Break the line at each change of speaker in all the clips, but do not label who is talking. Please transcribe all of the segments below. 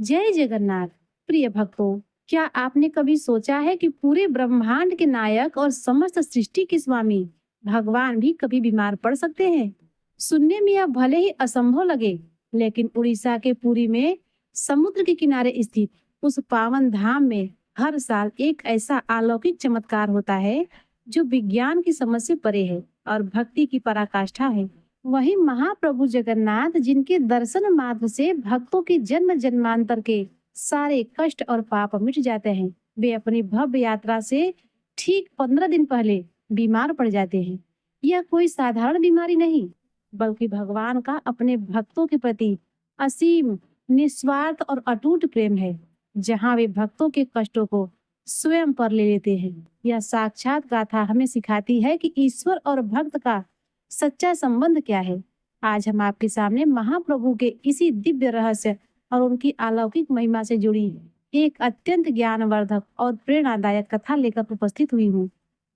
जय जगन्नाथ। प्रिय भक्तों, क्या आपने कभी सोचा है कि पूरे ब्रह्मांड के नायक और समस्त सृष्टि के स्वामी भगवान भी कभी बीमार पड़ सकते हैं? सुनने में यह भले ही असंभव लगे, लेकिन उड़ीसा के पुरी में समुद्र के किनारे स्थित उस पावन धाम में हर साल एक ऐसा अलौकिक चमत्कार होता है जो विज्ञान की समझ से परे है और भक्ति की पराकाष्ठा है। वही महाप्रभु जगन्नाथ, जिनके दर्शन मात्र से भक्तों की जन्म जन्मांतर के सारे कष्ट और पाप मिट जाते हैं, वे अपनी भव्य यात्रा से ठीक 15 दिन पहले बीमार पड़ जाते हैं। यह कोई साधारण बीमारी नहीं, बल्कि भगवान का अपने भक्तों के प्रति असीम, निस्वार्थ और अटूट प्रेम है। जहाँ वे भक्तों के कष्टों को स्वयं पर ले लेते हैं। यह साक्षात गाथा हमें सिखाती है कि ईश्वर और भक्त का सच्चा संबंध क्या है। आज हम आपके सामने महाप्रभु के इसी दिव्य रहस्य और उनकी अलौकिक महिमा से जुड़ी एक अत्यंत ज्ञानवर्धक और प्रेरणादायक कथा लेकर उपस्थित हुई हूँ।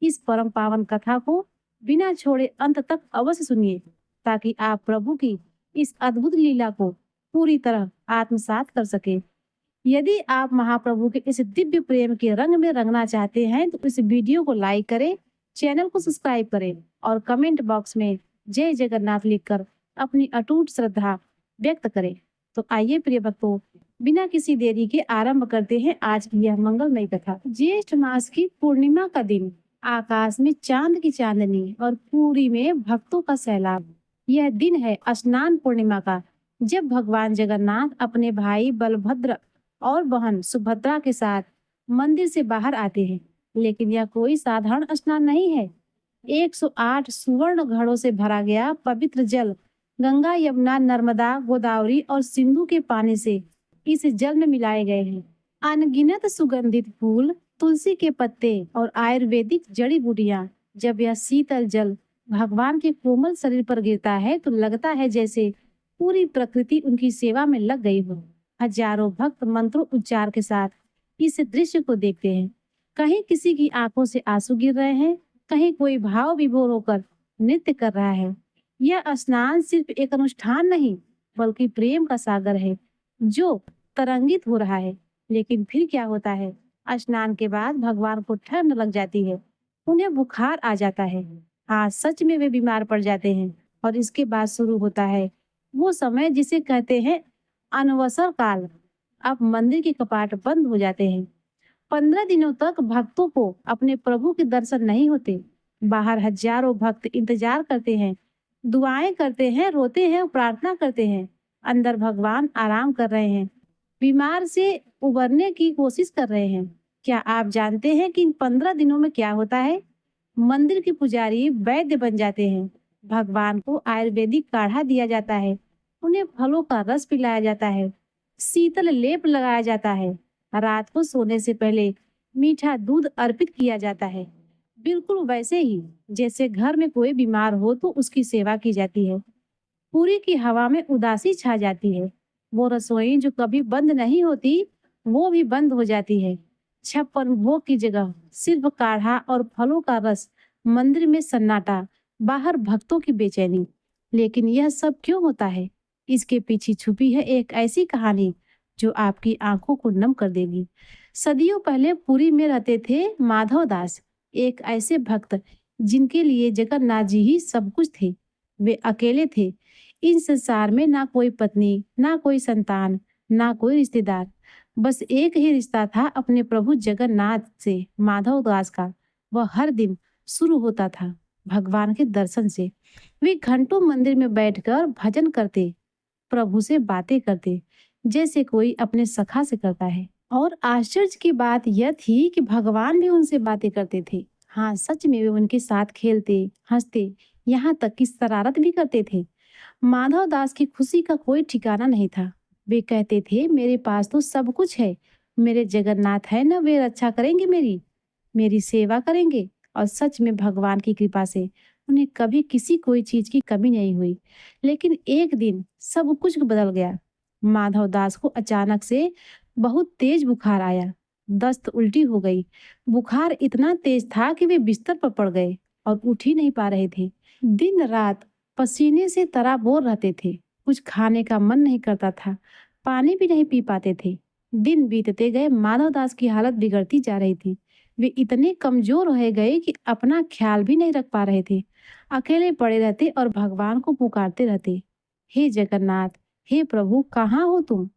इस परम पावन कथा को बिना छोड़े अंत तक अवश्य सुनिए, ताकि आप प्रभु की इस अद्भुत लीला को पूरी तरह आत्मसात कर सके। यदि आप महाप्रभु के इस दिव्य प्रेम के रंग में रंगना चाहते हैं, तो इस वीडियो को लाइक करें, चैनल को सब्सक्राइब करें और कमेंट बॉक्स में जय जगन्नाथ लिखकर अपनी अटूट श्रद्धा व्यक्त करें। तो आइए प्रिय भक्तों, बिना किसी देरी के आरंभ करते हैं आज की यह मंगलमयी कथा। ज्येष्ठ मास की पूर्णिमा का दिन, आकाश में चांद की चांदनी और पुरी में भक्तों का सैलाब। यह दिन है स्नान पूर्णिमा का, जब भगवान जगन्नाथ अपने भाई बलभद्र और बहन सुभद्रा के साथ मंदिर से बाहर आते हैं। लेकिन यह कोई साधारण स्नान नहीं है। 108 सुवर्ण घड़ों से भरा गया पवित्र जल गंगा, यमुना, नर्मदा, गोदावरी और सिंधु के पानी से इस जल में मिलाए गए हैं। अनगिनत सुगंधित फूल, तुलसी के पत्ते और आयुर्वेदिक जड़ी बूटियां। जब यह शीतल जल भगवान के कोमल शरीर पर गिरता है, तो लगता है जैसे पूरी प्रकृति उनकी सेवा में लग गई हो। हजारों भक्त मंत्रों उच्चार के साथ इस दृश्य को देखते हैं। कहीं किसी की आंखों से आंसू गिर रहे हैं, कहीं कोई भाव विभोर होकर नृत्य कर रहा है। यह स्नान सिर्फ एक अनुष्ठान नहीं, बल्कि प्रेम का सागर है जो तरंगित हो रहा है। लेकिन फिर क्या होता है? स्नान के बाद भगवान को ठंड लग जाती है, उन्हें बुखार आ जाता है। हाँ, सच में वे बीमार पड़ जाते हैं। और इसके बाद शुरू होता है वो समय जिसे कहते हैं अनवसर काल। अब मंदिर के कपाट बंद हो जाते हैं। 15 दिनों तक भक्तों को अपने प्रभु के दर्शन नहीं होते। बाहर हजारों भक्त इंतजार करते हैं, दुआएं करते हैं, रोते हैं, प्रार्थना करते हैं। अंदर भगवान आराम कर रहे हैं, बीमार से उबरने की कोशिश कर रहे हैं। क्या आप जानते हैं कि इन 15 दिनों में क्या होता है? मंदिर के पुजारी वैद्य बन जाते हैं। भगवान को आयुर्वेदिक काढ़ा दिया जाता है, उन्हें फलों का रस पिलाया जाता है, शीतल लेप लगाया जाता है। रात को सोने से पहले मीठा दूध अर्पित किया जाता है, बिल्कुल वैसे ही जैसे घर में कोई बीमार हो तो उसकी सेवा की जाती है। पूरी की हवा में उदासी छा जाती है। वो रसोई जो कभी बंद नहीं होती, वो भी बंद हो जाती है। 56 भोग की जगह सिर्फ काढ़ा और फलों का रस। मंदिर में सन्नाटा, बाहर भक्तों की बेचैनी। लेकिन यह सब क्यों होता है? इसके पीछे छुपी है एक ऐसी कहानी जो आपकी आंखों को नम कर देगी। सदियों पहले पुरी में रहते थे माधव दास, एक ऐसे भक्त जिनके लिए जगन्नाथ जी ही सब कुछ थे। वे अकेले थे। इन संसार में ना कोई पत्नी, ना कोई संतान, ना कोई रिश्तेदार। बस एक ही रिश्ता था अपने प्रभु जगन्नाथ से, माधव दास का। वह हर दिन शुरू होता था भगवान के दर्शन से। वे घंटों मंदिर में बैठकर भजन करते, प्रभु से बातें करते, जैसे कोई अपने सखा से करता है। और आश्चर्य की बात यह थी कि भगवान भी उनसे बातें करते थे। हाँ, सच में वे उनके साथ खेलते, हंसते, यहाँ तक कि शरारत भी करते थे। माधव दास की खुशी का कोई ठिकाना नहीं था। वे कहते थे, मेरे पास तो सब कुछ है, मेरे जगन्नाथ है ना, वे रक्षा करेंगे, मेरी सेवा करेंगे। और सच में भगवान की कृपा से उन्हें कभी किसी कोई चीज की कमी नहीं हुई। लेकिन एक दिन सब कुछ बदल गया। माधव दास को अचानक से बहुत तेज बुखार आया। दस्त उल्टी हो गई। बुखार इतना तेज था कि वे बिस्तर पर पड़ गए और उठ ही नहीं पा रहे थे। दिन रात पसीने से तराबोर रहते थे। कुछ खाने का मन नहीं करता था। पानी भी नहीं पी पाते थे। दिन बीतते गए, माधव दास की हालत बिगड़ती जा रही थी। वे इतने कमजोर हो गए कि अपना ख्याल भी नहीं रख पा रहे थे। अकेले पड़े रहते और भगवान को पुकारते रहते, हे जगन्नाथ, हे प्रभु, कहाँ हो तुम?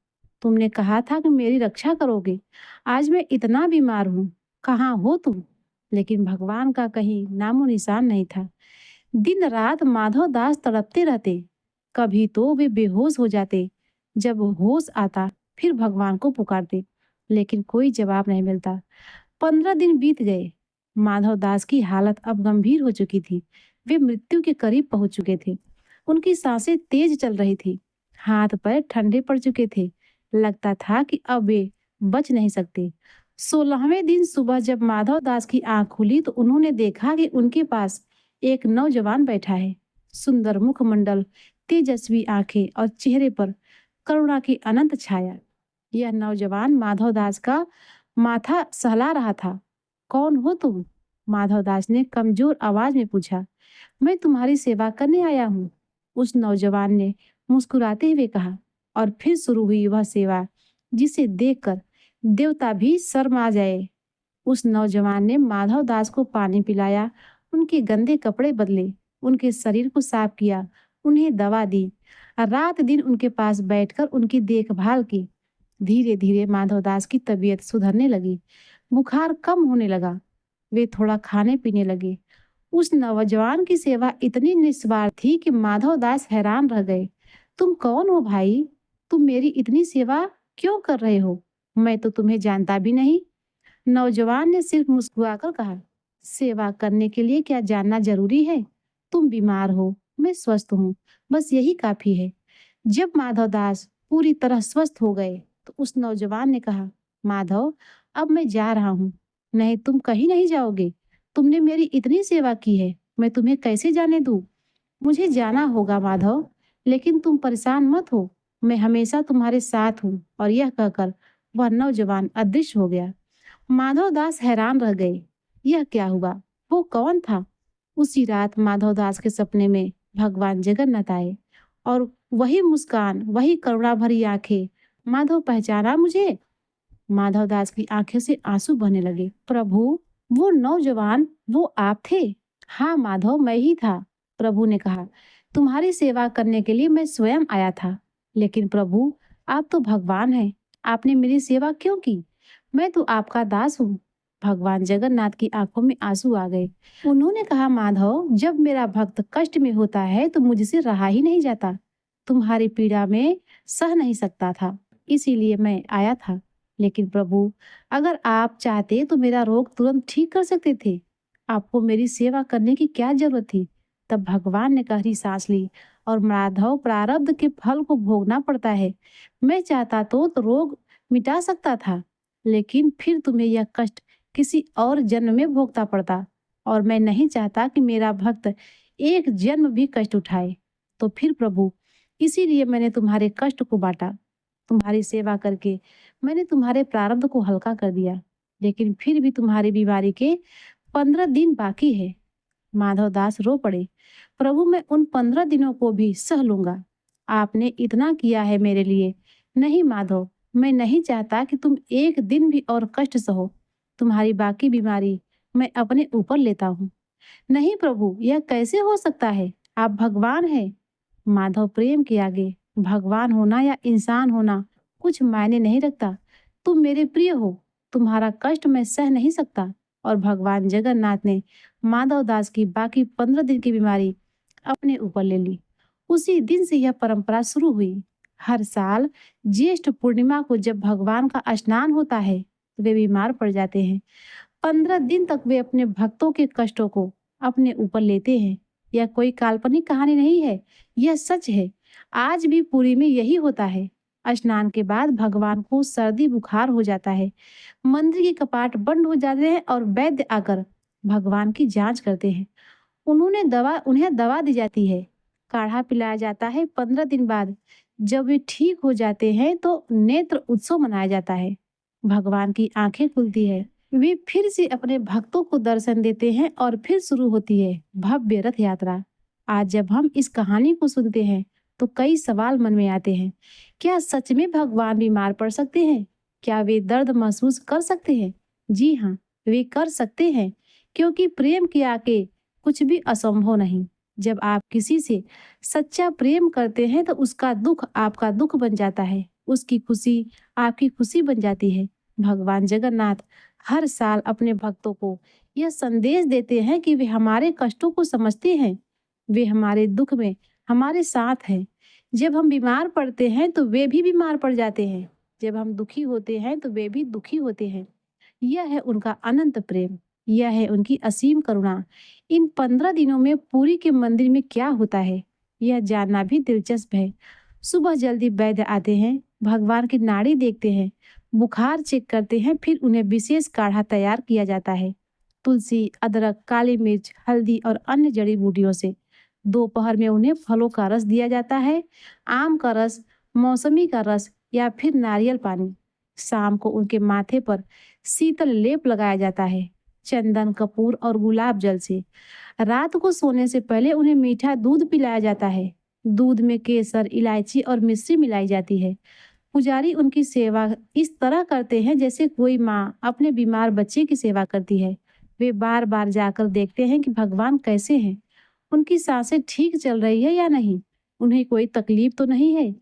तुमने कहा था कि मेरी रक्षा करोगे। आज मैं इतना बीमार हूँ, कहाँ हो तुम? लेकिन भगवान का कहीं नामो निशान नहीं था। दिन रात माधव दास तड़पते रहते। कभी तो वे बेहोश हो जाते। जब होश आता, फिर भगवान को पुकारते, लेकिन कोई जवाब नहीं मिलता। 15 दिन बीत गए। माधव दास की हालत अब गंभीर हो चुकी थी। वे मृत्यु के करीब पहुंच चुके थे। उनकी सांसें तेज चल रही थी। हाथ पैर ठंडे पड़ चुके थे। लगता था कि अब वे बच नहीं सकते। 16वें दिन सुबह जब माधव दास की आंख खुली तो उन्होंने देखा कि उनके पास एक नौजवान बैठा है। सुंदर मुखमंडल, तेजस्वी आंखें और चेहरे पर करुणा की अनंत छाया। यह नौजवान माधव दास का माथा सहला रहा था। कौन हो तुम? माधव दास ने कमजोर आवाज में पूछा। मैं तुम्हारी सेवा करने आया हूँ, उस नौजवान ने मुस्कुराते हुए कहा। और फिर शुरू हुई वह सेवा जिसे देखकर देवता भी शर्मा जाए। उस नौजवान ने माधव दास को पानी पिलाया, उनके गंदे कपड़े बदले, उनके शरीर को साफ किया, उन्हें दवा दी, रात दिन उनके पास बैठकर उनकी देखभाल की। धीरे धीरे माधव दास की तबीयत सुधरने लगी। बुखार कम होने लगा। वे थोड़ा खाने पीने लगे। उस नौजवान की सेवा इतनी निस्वार्थ थी कि माधव दास हैरान रह गए। तुम कौन हो भाई? तुम मेरी इतनी सेवा क्यों कर रहे हो? मैं तो तुम्हें जानता भी नहीं। नौजवान ने सिर्फ मुस्कुराकर कहा, सेवा करने के लिए क्या जानना जरूरी है? तुम बीमार हो, मैं स्वस्थ हूँ, बस यही काफी है। जब माधव दास पूरी तरह स्वस्थ हो गए तो उस नौजवान ने कहा, माधव, अब मैं जा रहा हूँ। नहीं, तुम कहीं नहीं जाओगे। तुमने मेरी इतनी सेवा की है, मैं तुम्हें कैसे जाने दूँ? मुझे जाना होगा माधव, लेकिन तुम परेशान मत हो। मैं हमेशा तुम्हारे साथ हूँ। और यह कहकर वह नौजवान अदृश्य हो गया। माधव दास हैरान रह गए। यह क्या हुआ? वो कौन था? उसी रात माधव दास के सपने में भगवान जगन्नाथ आए और वही मुस्कान, वही करुणा भरी आंखें। माधव, पहचाना मुझे? माधव दास की आंखें से आंसू बहने लगे। प्रभु, वो नौजवान, वो आप थे? हाँ माधव, मैं ही था। प्रभु ने कहा, तुम्हारी सेवा करने के लिए मैं स्वयं आया था। लेकिन प्रभु, आप तो भगवान हैं, आपने मेरी सेवा क्यों की? मैं तो आपका दास हूँ। भगवान जगन्नाथ की आंखों में आंसू आ गए। उन्होंने कहा, माधव, जब मेरा भक्त कष्ट में होता है तो मुझसे रहा ही नहीं जाता। तुम्हारी पीड़ा में सह नहीं सकता था, इसीलिए मैं आया था। लेकिन प्रभु, अगर आप चाहते तो मेरा रोग तुरंत ठीक कर सकते थे। आपको मेरी सेवा करने की क्या जरूरत थी? तब भगवान ने गहरी सांस ली और, माधव, प्रारब्ध के फल को भोगना पड़ता है। मैं चाहता तो रोग मिटा सकता था, लेकिन फिर तुम्हें यह कष्ट किसी और जन्म में भोगता पड़ता। और मैं नहीं चाहता कि मेरा भक्त एक जन्म भी कष्ट उठाए। तो फिर प्रभु, इसीलिए मैंने तुम्हारे कष्ट को बांटा। तुम्हारी सेवा करके मैंने तुम्हारे प्रारब्ध को हल्का कर दिया। लेकिन फिर भी तुम्हारी बीमारी के 15 दिन बाकी है। माधव दास रो पड़े। प्रभु, मैं उन 15 दिनों को भी सह लूंगा। आपने इतना किया है मेरे लिए। नहीं माधव, मैं नहीं चाहता कि तुम एक दिन भी और कष्ट सहो। तुम्हारी बाकी बीमारी मैं अपने ऊपर लेता हूँ। नहीं प्रभु, यह कैसे हो सकता है? आप भगवान हैं। माधव, प्रेम के आगे भगवान होना या इंसान होना कुछ मायने नहीं रखता। तुम मेरे प्रिय हो, तुम्हारा कष्ट मैं सह नहीं सकता। और भगवान जगन्नाथ ने माधव दास की बाकी 15 दिन की बीमारी अपने ऊपर ले ली। उसी दिन से यह परंपरा शुरू हुई। हर साल ज्येष्ठ पूर्णिमा को जब भगवान का स्नान होता है तो वे बीमार पड़ जाते हैं। 15 दिन तक वे अपने भक्तों के कष्टों को अपने ऊपर लेते हैं। यह कोई काल्पनिक कहानी नहीं है, यह सच है। आज भी पुरी में यही होता है। स्नान के बाद भगवान को सर्दी बुखार हो जाता है। मंदिर के कपाट बंद हो जाते हैं और वैद्य आकर भगवान की जांच करते हैं। उन्हें दवा दी जाती है, काढ़ा पिलाया जाता है। 15 दिन बाद जब वे ठीक हो जाते हैं तो नेत्र उत्सव मनाया जाता है। भगवान की आंखें खुलती है, वे फिर से अपने भक्तों को दर्शन देते हैं और फिर शुरू होती है भव्य रथ यात्रा। आज जब हम इस कहानी को सुनते हैं तो कई सवाल मन में आते हैं। क्या सच में भगवान बीमार पड़ सकते हैं? क्या वे दर्द महसूस कर सकते हैं? जी हाँ, वे कर सकते हैं, क्योंकि प्रेम के आगे कुछ भी असंभव नहीं। जब आप किसी से सच्चा प्रेम करते हैं तो उसका दुख आपका दुख बन जाता है, उसकी खुशी आपकी खुशी बन जाती है। भगवान जगन्नाथ हर साल अपने भक्तों को यह संदेश देते हैं कि वे हमारे कष्टों को समझते हैं, वे हमारे दुख में हमारे साथ हैं। जब हम बीमार पड़ते हैं तो वे भी बीमार पड़ जाते हैं, जब हम दुखी होते हैं तो वे भी दुखी होते हैं। यह है उनका अनंत प्रेम, यह है उनकी असीम करुणा। इन 15 दिनों में पुरी के मंदिर में क्या होता है, यह जानना भी दिलचस्प है। सुबह जल्दी वैद्य आते हैं, भगवान की नाड़ी देखते हैं, बुखार चेक करते हैं, फिर उन्हें विशेष काढ़ा तैयार किया जाता है। तुलसी, अदरक, काली मिर्च, हल्दी और अन्य जड़ी बूटियों से। दोपहर में उन्हें फलों का रस दिया जाता है, आम का रस, मौसमी का रस या फिर नारियल पानी। शाम को उनके माथे पर शीतल लेप लगाया जाता है, चंदन, कपूर और गुलाब जल से। रात को सोने से पहले उन्हें मीठा दूध पिलाया जाता है। दूध में केसर, इलायची और मिश्री मिलाई जाती है। पुजारी उनकी सेवा इस तरह करते हैं जैसे कोई माँ अपने बीमार बच्चे की सेवा करती है। वे बार बार जाकर देखते हैं कि भगवान कैसे हैं, उनकी सांसें ठीक चल रही है या नहीं, उन्हें कोई तकलीफ तो नहीं है।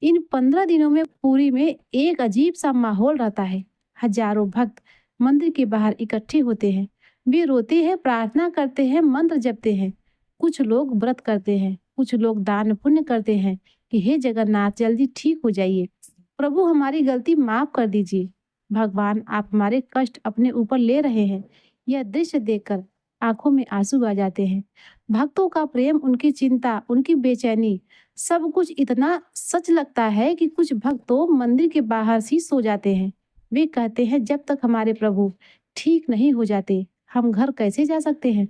इन 15 दिनों में पुरी में एक अजीब सा माहौल रहता है। हजारों भक्त मंदिर के बाहर इकट्ठे होते हैं। वे रोते हैं, प्रार्थना करते हैं, मंत्र जपते हैं। कुछ लोग व्रत करते हैं, कुछ लोग दान पुण्य करते हैं कि हे जगन्नाथ जल्दी ठीक हो जाइए, प्रभु हमारी गलती माफ कर दीजिए, भगवान आप हमारे कष्ट अपने ऊपर ले रहे हैं। यह दृश्य देखकर आंखों में आंसू आ जाते हैं। भक्तों का प्रेम, उनकी चिंता, उनकी बेचैनी, सब कुछ इतना सच लगता है कि कुछ भक्त तो मंदिर के बाहर ही सो जाते हैं। वे कहते हैं जब तक हमारे प्रभु ठीक नहीं हो जाते हम घर कैसे जा सकते हैं।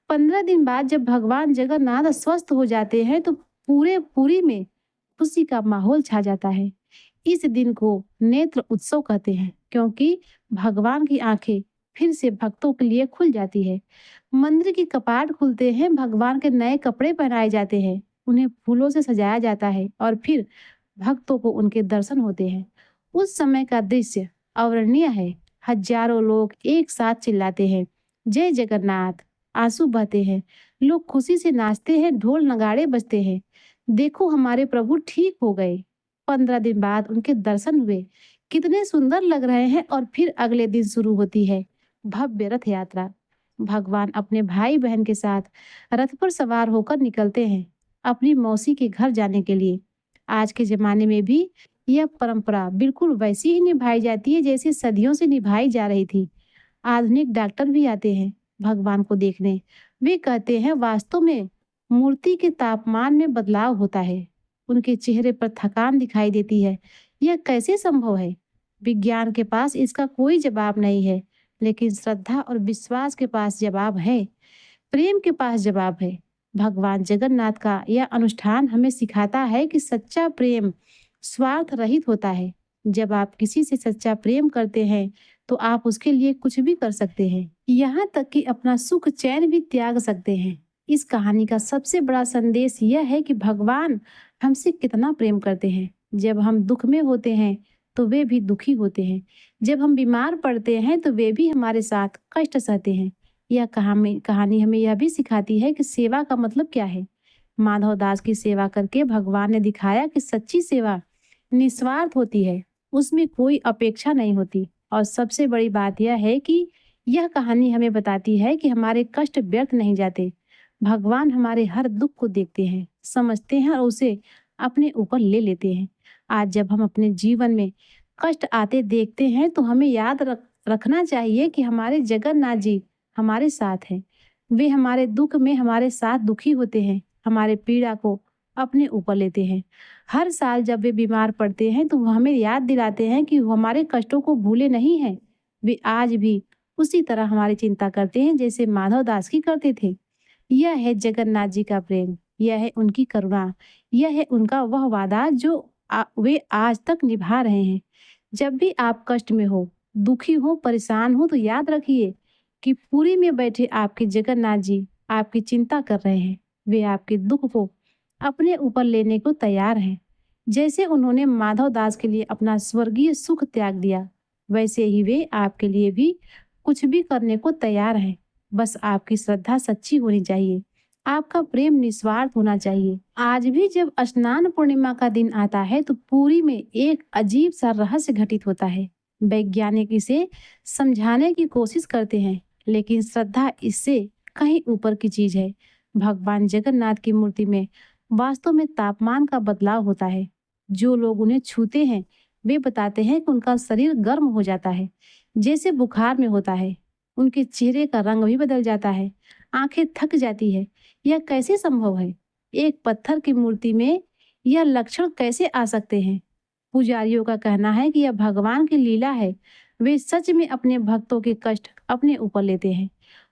15 दिन बाद जब भगवान जगन्नाथ स्वस्थ हो जाते हैं तो पूरे पुरी में खुशी का माहौल छा जाता है। इस दिन को नेत्र उत्सव कहते हैं, क्योंकि भगवान की आंखें फिर से भक्तों के लिए खुल जाती है। मंदिर के कपाट खुलते हैं, भगवान के नए कपड़े पहनाए जाते हैं, उन्हें फूलों से सजाया जाता है और फिर भक्तों को उनके दर्शन होते हैं। उस समय का दृश्य अवर्णनीय है। हजारों लोग एक साथ चिल्लाते हैं, जय जगन्नाथ। आंसू बहते हैं, लोग खुशी से नाचते हैं, ढोल नगाड़े बजते हैं। देखो हमारे प्रभु ठीक हो गए। 15 दिन बाद उनके दर्शन हुए, कितने सुंदर लग रहे हैं। और फिर अगले दिन शुरू होती है भव्य रथ यात्रा। भगवान अपने भाई बहन के साथ रथ पर सवार होकर निकलते हैं अपनी मौसी के घर जाने के लिए। आज के जमाने में भी यह परंपरा बिल्कुल वैसी ही निभाई जाती है जैसे सदियों से निभाई जा रही थी। आधुनिक डॉक्टर भी आते हैं भगवान को देखने। वे कहते हैं वास्तव में मूर्ति के तापमान में बदलाव होता है, उनके चेहरे पर थकान दिखाई देती है। यह कैसे संभव है? विज्ञान के पास इसका कोई जवाब नहीं है, लेकिन श्रद्धा और विश्वास के पास जवाब है, प्रेम के पास जवाब है। भगवान जगन्नाथ का यह अनुष्ठान हमें सिखाता है कि सच्चा प्रेम स्वार्थ रहित होता है। जब आप किसी से सच्चा प्रेम करते हैं तो आप उसके लिए कुछ भी कर सकते हैं, यहाँ तक कि अपना सुख चैन भी त्याग सकते हैं। इस कहानी का सबसे बड़ा संदेश यह है कि भगवान हमसे कितना प्रेम करते हैं। जब हम दुख में होते हैं तो वे भी दुखी होते हैं, जब हम बीमार पड़ते हैं तो वे भी हमारे साथ कष्ट सहते हैं। यह कहानी हमें यह भी सिखाती है कि सेवा का मतलब क्या है। माधव दास की सेवा करके भगवान ने दिखाया कि सच्ची सेवा निस्वार्थ होती है, उसमें कोई अपेक्षा नहीं होती। और सबसे बड़ी बात यह है कि यह कहानी हमें बताती है कि हमारे कष्ट व्यर्थ नहीं जाते। भगवान हमारे हर दुख को देखते हैं, समझते हैं और उसे अपने ऊपर ले लेते हैं। आज जब हम अपने जीवन में कष्ट आते देखते हैं तो हमें याद रखना चाहिए कि हमारे जगन्नाथ जी हमारे साथ हैं। वे हमारे दुख में हमारे साथ दुखी होते हैं, हमारे पीड़ा को अपने ऊपर लेते हैं। हर साल जब वे बीमार पड़ते हैं तो वो हमें याद दिलाते हैं कि वो हमारे कष्टों को भूले नहीं हैं। वे आज भी उसी तरह हमारी चिंता करते हैं जैसे माधव दास की करते थे। यह है जगन्नाथ जी का प्रेम, यह है उनकी करुणा, यह है उनका वह वादा जो वे आज तक निभा रहे हैं। जब भी आप कष्ट में हो, दुखी हो, परेशान हो तो याद रखिए कि पुरी में बैठे आपके जगन्नाथ जी आपकी चिंता कर रहे हैं। वे आपके दुख को अपने ऊपर लेने को तैयार हैं। जैसे उन्होंने माधव दास के लिए अपना स्वर्गीय सुख त्याग दिया, वैसे ही वे आपके लिए भी कुछ भी करने को तैयार हैं। बस आपकी श्रद्धा सच्ची होनी चाहिए, आपका प्रेम निस्वार्थ होना चाहिए। आज भी जब स्नान पूर्णिमा का दिन आता है तो पुरी में एक अजीब सा रहस्य घटित होता है। वैज्ञानिक इसे समझाने की कोशिश करते हैं, लेकिन श्रद्धा इससे कहीं ऊपर की चीज है। भगवान जगन्नाथ की मूर्ति में वास्तव में तापमान का बदलाव होता है। जो लोग उन्हें छूते हैं वे बताते हैं कि उनका शरीर गर्म हो जाता है, जैसे बुखार में होता है। उनके चेहरे का रंग भी बदल जाता है, आंखें थक जाती है। यह कैसे संभव है? एक पत्थर की मूर्ति में यह लक्षण कैसे आ सकते हैं? पुजारियों का कहना है कि यह भगवान की लीला है। वे सच में अपने भक्तों के कष्ट अपने ऊपर लेते हैं।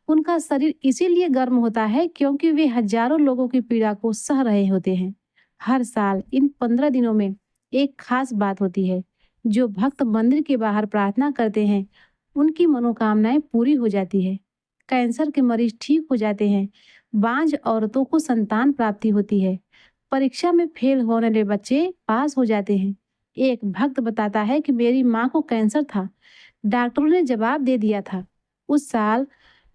उनका शरीर इसीलिए गर्म होता है क्योंकि वे हजारों लोगों की पीड़ा को सह रहे होते हैं। हर साल इन 15 दिनों में एक खास बात होती है। जो भक्त मंदिर के बाहर प्रार्थना करते हैं उनकी मनोकामनाएं पूरी हो जाती है। कैंसर के मरीज ठीक हो जाते हैं। बांझ औरतों को संतान प्राप्ति होती है। परीक्षा में फेल होने वाले बच्चे पास हो जाते हैं। एक भक्त बताता है कि मेरी माँ को कैंसर था, डॉक्टरों ने जवाब दे दिया था। उस साल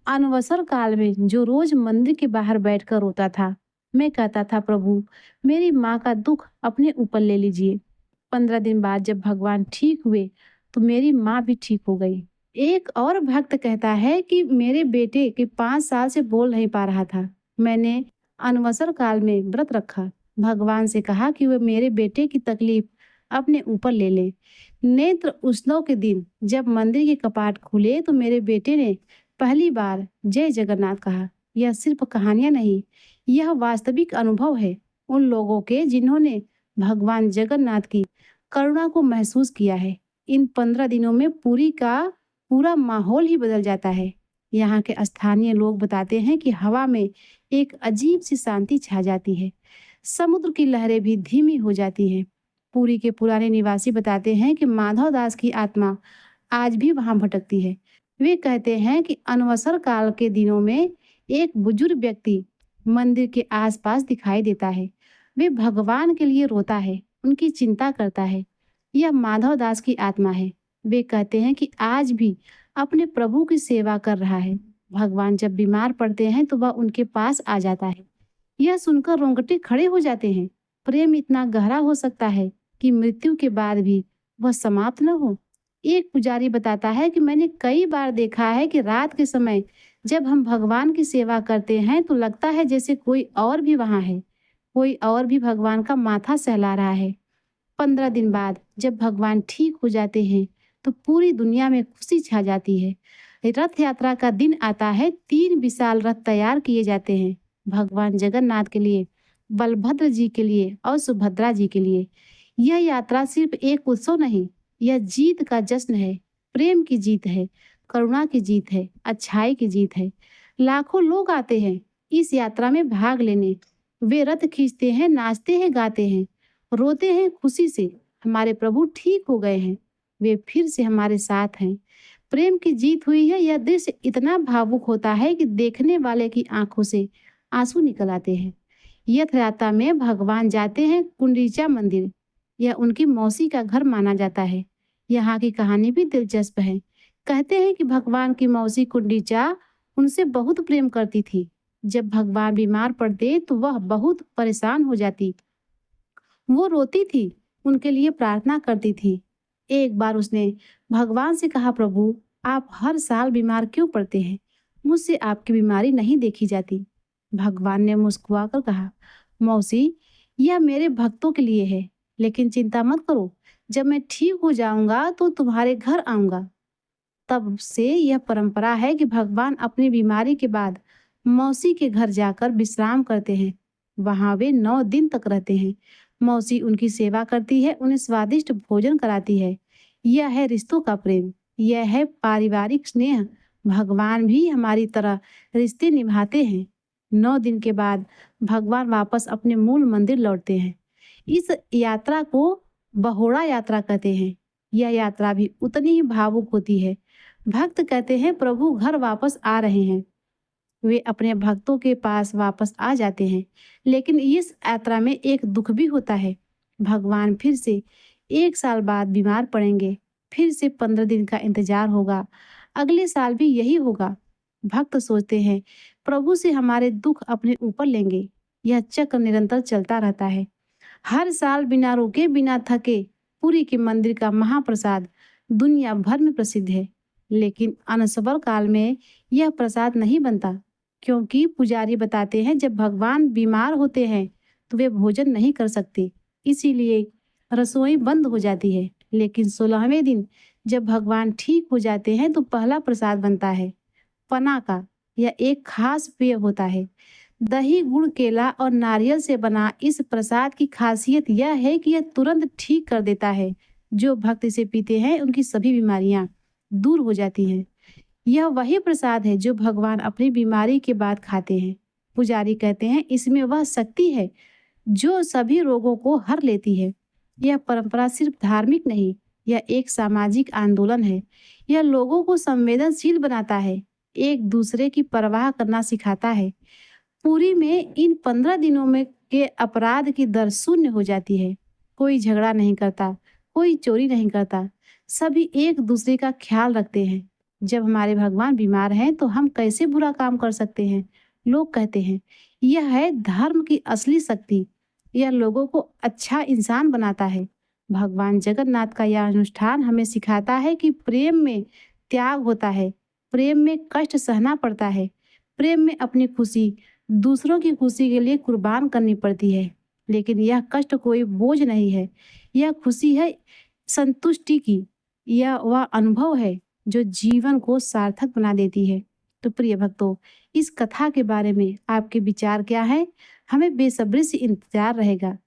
अनवसर काल में जो रोज मंदिर के बाहर बैठकर रोता था, मैं कहता था, प्रभु मेरी माँ का दुख अपने ऊपर ले लीजिए। 15 दिन बाद जब भगवान ठीक हुए तो मेरी माँ भी ठीक हो गई। एक और भक्त कहता है कि मेरे बेटे के 5 साल से बोल नहीं पा रहा था। मैंने अनवसर काल में व्रत रखा, भगवान से कहा कि वह मेरे बेटे की तकलीफ अपने ऊपर ले ले। नेत्र उत्सव के दिन जब मंदिर के कपाट खुले तो मेरे बेटे ने पहली बार जय जगन्नाथ कहा। यह सिर्फ कहानियां नहीं, यह वास्तविक अनुभव है उन लोगों के जिन्होंने भगवान जगन्नाथ की करुणा को महसूस किया है। इन 15 दिनों में पुरी का पूरा माहौल ही बदल जाता है। यहाँ के स्थानीय लोग बताते हैं कि हवा में एक अजीब सी शांति छा जाती है। समुद्र की लहरें भी धीमी हो जाती हैं। पुरी के पुराने निवासी बताते हैं कि माधव दास की आत्मा आज भी वहां भटकती है। वे कहते हैं कि अनवसर काल के दिनों में एक बुजुर्ग व्यक्ति मंदिर के आसपास दिखाई देता है। वे भगवान के लिए रोता है, उनकी चिंता करता है। यह माधव दास की आत्मा है। वे कहते हैं कि आज भी अपने प्रभु की सेवा कर रहा है। भगवान जब बीमार पड़ते हैं तो वह उनके पास आ जाता है। यह सुनकर रोंगटे खड़े हो जाते हैं। प्रेम इतना गहरा हो सकता है कि मृत्यु के बाद भी वह समाप्त न हो। एक पुजारी बताता है कि मैंने कई बार देखा है कि रात के समय जब हम भगवान की सेवा करते हैं तो लगता है जैसे कोई और भी वहां है, कोई और भी भगवान का माथा सहला रहा है। 15 दिन बाद जब भगवान ठीक हो जाते हैं तो पूरी दुनिया में खुशी छा जाती है। रथ यात्रा का दिन आता है। 3 विशाल रथ तैयार किए जाते हैं, भगवान जगन्नाथ के लिए, बलभद्र जी के लिए और सुभद्रा जी के लिए। यह यात्रा सिर्फ एक उत्सव नहीं, यह जीत का जश्न है। प्रेम की जीत है, करुणा की जीत है, अच्छाई की जीत है। लाखों लोग आते हैं इस यात्रा में भाग लेने। वे रथ खींचते हैं, नाचते हैं, गाते हैं, रोते हैं खुशी से। हमारे प्रभु ठीक हो गए हैं, वे फिर से हमारे साथ हैं। प्रेम की जीत हुई है। यह दृश्य इतना भावुक होता है कि देखने वाले की आंखों से आंसू निकल आते हैं। यथ यात्रा में भगवान जाते हैं कुंडीचा मंदिर। यह उनकी मौसी का घर माना जाता है। यहाँ की कहानी भी दिलचस्प है। कहते हैं कि भगवान की मौसी कुंडीचा उनसे बहुत प्रेम करती थी। जब भगवान बीमार पड़ते तो वह बहुत परेशान हो जाती। वो रोती थी, उनके लिए प्रार्थना करती थी। एक बार उसने भगवान से कहा, प्रभु आप हर साल बीमार क्यों पड़ते हैं? मुझसे आपकी बीमारी नहीं देखी जाती। भगवान ने मुस्कुराकर कहा, मौसी यह मेरे भक्तों के लिए है, लेकिन चिंता मत करो, जब मैं ठीक हो जाऊंगा तो तुम्हारे घर आऊंगा। तब से यह परंपरा है कि भगवान अपनी बीमारी के बाद मौसी के घर जाकर विश्राम करते हैं। वहां वे 9 दिन तक रहते हैं। मौसी उनकी सेवा करती है, उन्हें स्वादिष्ट भोजन कराती है। यह है रिश्तों का प्रेम, यह है पारिवारिक स्नेह। भगवान भी हमारी तरह रिश्ते निभाते हैं। 9 दिन के बाद भगवान वापस अपने मूल मंदिर लौटते हैं। इस यात्रा को बहोड़ा यात्रा कहते हैं। यह यात्रा भी उतनी ही भावुक होती है। भक्त कहते हैं, प्रभु घर वापस आ रहे हैं। वे अपने भक्तों के पास वापस आ जाते हैं। लेकिन इस यात्रा में एक दुख भी होता है। भगवान फिर से 1 साल बाद बीमार पड़ेंगे। फिर से 15 दिन का इंतजार होगा। अगले साल भी यही होगा। भक्त सोचते हैं प्रभु से हमारे दुख अपने ऊपर लेंगे। यह चक्र निरंतर चलता रहता है। हर साल बिना रुके बिना थके पुरी के मंदिर का महाप्रसाद दुनिया भर में प्रसिद्ध है। लेकिन अनसबर काल में यह प्रसाद नहीं बनता, क्योंकि पुजारी बताते हैं जब भगवान बीमार होते हैं तो वे भोजन नहीं कर सकते, इसीलिए रसोई बंद हो जाती है। लेकिन 16वें दिन जब भगवान ठीक हो जाते हैं तो पहला प्रसाद बनता है पना का। यह एक खास पेय होता है। दही, गुड़, केला और नारियल से बना इस प्रसाद की खासियत यह है कि यह तुरंत ठीक कर देता है। जो भक्त इसे पीते हैं उनकी सभी बीमारियां दूर हो जाती हैं। यह वही प्रसाद है जो भगवान अपनी बीमारी के बाद खाते हैं। पुजारी कहते हैं इसमें वह शक्ति है जो सभी रोगों को हर लेती है। यह परंपरा सिर्फ धार्मिक नहीं, यह एक सामाजिक आंदोलन है। यह लोगों को संवेदनशील बनाता है, एक दूसरे की परवाह करना सिखाता है। पुरी में इन 15 दिनों में के अपराध की दर शून्य हो जाती है। कोई झगड़ा नहीं करता, कोई चोरी नहीं करता, सभी एक दूसरे का ख्याल रखते हैं। जब हमारे भगवान बीमार हैं तो हम कैसे बुरा काम कर सकते हैं? लोग कहते हैं यह है धर्म की असली शक्ति। यह लोगों को अच्छा इंसान बनाता है। भगवान जगन्नाथ का यह अनुष्ठान हमें सिखाता है कि प्रेम में त्याग होता है, प्रेम में कष्ट सहना पड़ता है, प्रेम में अपनी खुशी दूसरों की खुशी के लिए कुर्बान करनी पड़ती है। लेकिन यह कष्ट कोई बोझ नहीं है, यह खुशी है संतुष्टि की। यह वह अनुभव है जो जीवन को सार्थक बना देती है। तो प्रिय भक्तों, इस कथा के बारे में आपके विचार क्या है? हमें बेसब्री से इंतजार रहेगा।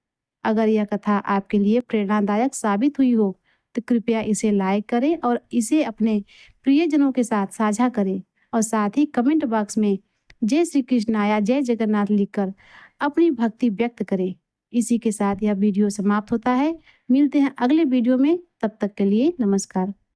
अगर यह कथा आपके लिए प्रेरणादायक साबित हुई हो तो कृपया इसे लाइक करें और इसे अपने प्रियजनों के साथ साझा करें, और साथ ही कमेंट बॉक्स में जय श्री कृष्ण या जय जगन्नाथ लिखकर अपनी भक्ति व्यक्त करें। इसी के साथ यह वीडियो समाप्त होता है। मिलते हैं अगले वीडियो में, तब तक के लिए नमस्कार।